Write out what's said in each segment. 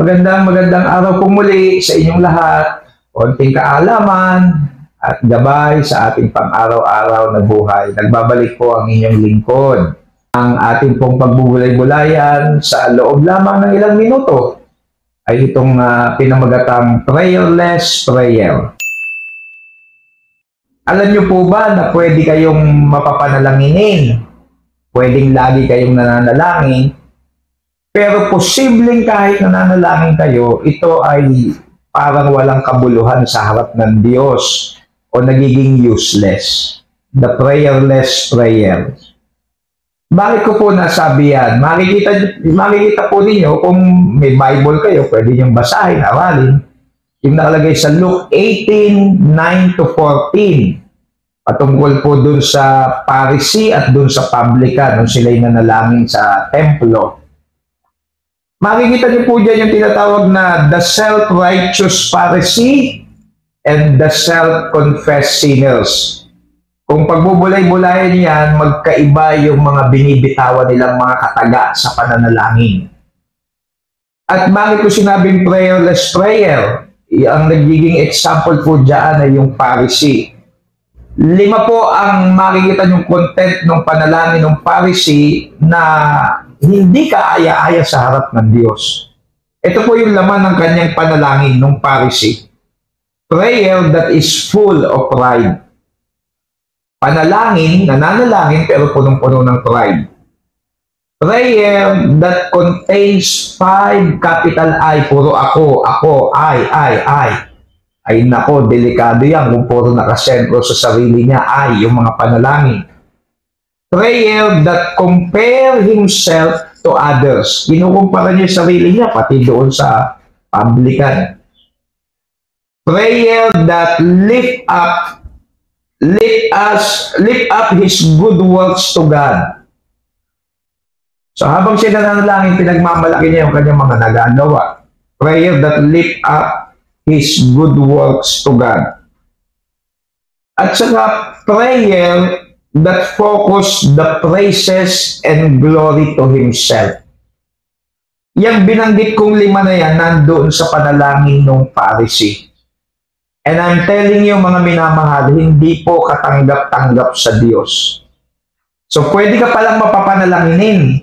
Magandang araw po muli sa inyong lahat. Konting kaalaman at gabay sa ating pang-araw-araw na buhay. Nagbabalik po ang inyong lingkod. Ang ating pong pagbubulay-bulayan sa loob lamang ng ilang minuto ay itong pinamagatang prayerless prayer. Alam niyo po ba na pwede kayong mapapanalanginin? Pwedeng lagi kayong nananalangin. Pero posibleng kahit nananalangin kayo, ito ay parang walang kabuluhan sa harap ng Diyos o nagiging useless. The prayerless prayer. Bakit ko po nasabi yan? Makikita po ninyo kung may Bible kayo, pwede niyong basahin, aralin. Yung nakalagay sa Luke 18:9-14. Patungkol po dun sa Pharisee at dun sa publican nung sila'y nanalangin sa templo. Makikita niyo po dyan yung tinatawag na the self-righteous Pharisee and the self-confessed sinners. Kung pagbubulay-bulayan yan, magkaiba yung mga binibitawan nilang mga kataga sa pananalangin. At bakit ko sinabing prayerless prayer? Ang nagiging example po dyan ay yung Pharisee. 5 po ang makikita yung content ng panalangin ng Pharisee na hindi kaaya-aya sa harap ng Diyos. Ito po yung laman ng kanyang panalangin ng Pharisee. Prayer that is full of pride. Panalangin, nananalangin pero punong-puno ng pride. Prayer that contains 5 capital I, puro ako, I. Ay nako, delikado yan kung puro nakasentro sa sarili niya, yung mga panalangin. Prayer that compare himself to others. Kinukumpara niya sarili niya, pati doon sa publican. Prayer that lift up his good works to God. So habang siya nananalangin, pinagmamalaki niya yung kanyang mga nagagawa. Prayer that lift up his good works to God. At saka prayer that focus the praises and glory to himself. Yang binanggit kong 5 na yan, nandoon sa panalangin ng Pharisee. And I'm telling you mga minamahal, hindi po katanggap-tanggap sa Diyos. So pwede ka palang mapapanalanginin,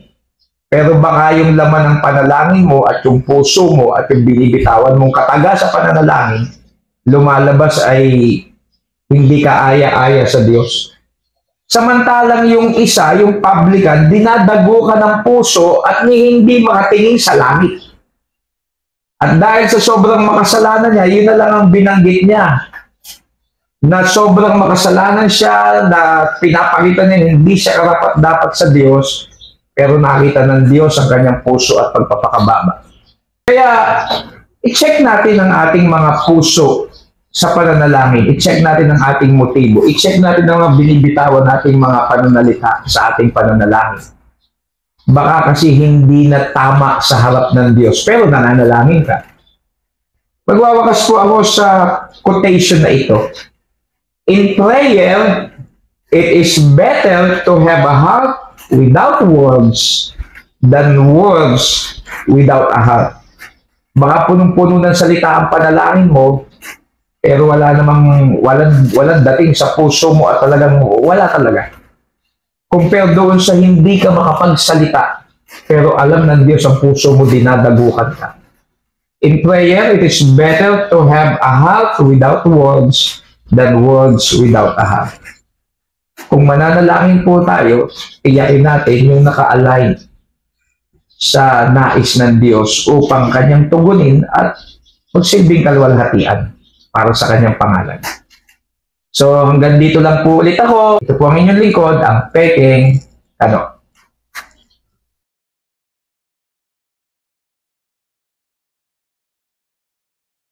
pero baka yung laman ng panalangin mo at yung puso mo at yung binibitawan mong kataga sa pananalangin, lumalabas ay hindi ka aya-aya sa Diyos. Samantalang yung isa, yung publican, dinadago ka ng puso at hindi makatingin sa langit. At dahil sa sobrang makasalanan niya, yun na lang ang binanggit niya. Na sobrang makasalanan siya, na pinapakita niya hindi siya karapat-dapat sa Diyos, pero nakita ng Diyos ang kanyang puso at pagpapakababa. Kaya, i-check natin ang ating mga puso sa pananalangin. I-check natin ang ating motibo. I-check natin ang mga binibitawan nating mga pananalita sa ating pananalangin. Baka kasi hindi na tama sa harap ng Diyos, pero nananalangin ka. Magwawakas po ako sa quotation na ito. In prayer, it is better to have a heart without words than words without a heart. Baka punong-puno ng salita ang panalangin mo, pero walang dating sa puso mo at talagang wala talaga. Compare doon sa hindi ka makapagsalita, pero alam ng Diyos ang puso mo, dinadagukan ka. In prayer, it is better to have a heart without words than words without a heart. Kung mananalangin po tayo, iyakin natin yung naka-align sa nais ng Diyos upang kanyang tugunin at magsilbing kalwalhatian para sa kanyang pangalan. So hanggang dito lang po ulit ako. Ito po ang inyong lingkod, ang Pekeng Kano.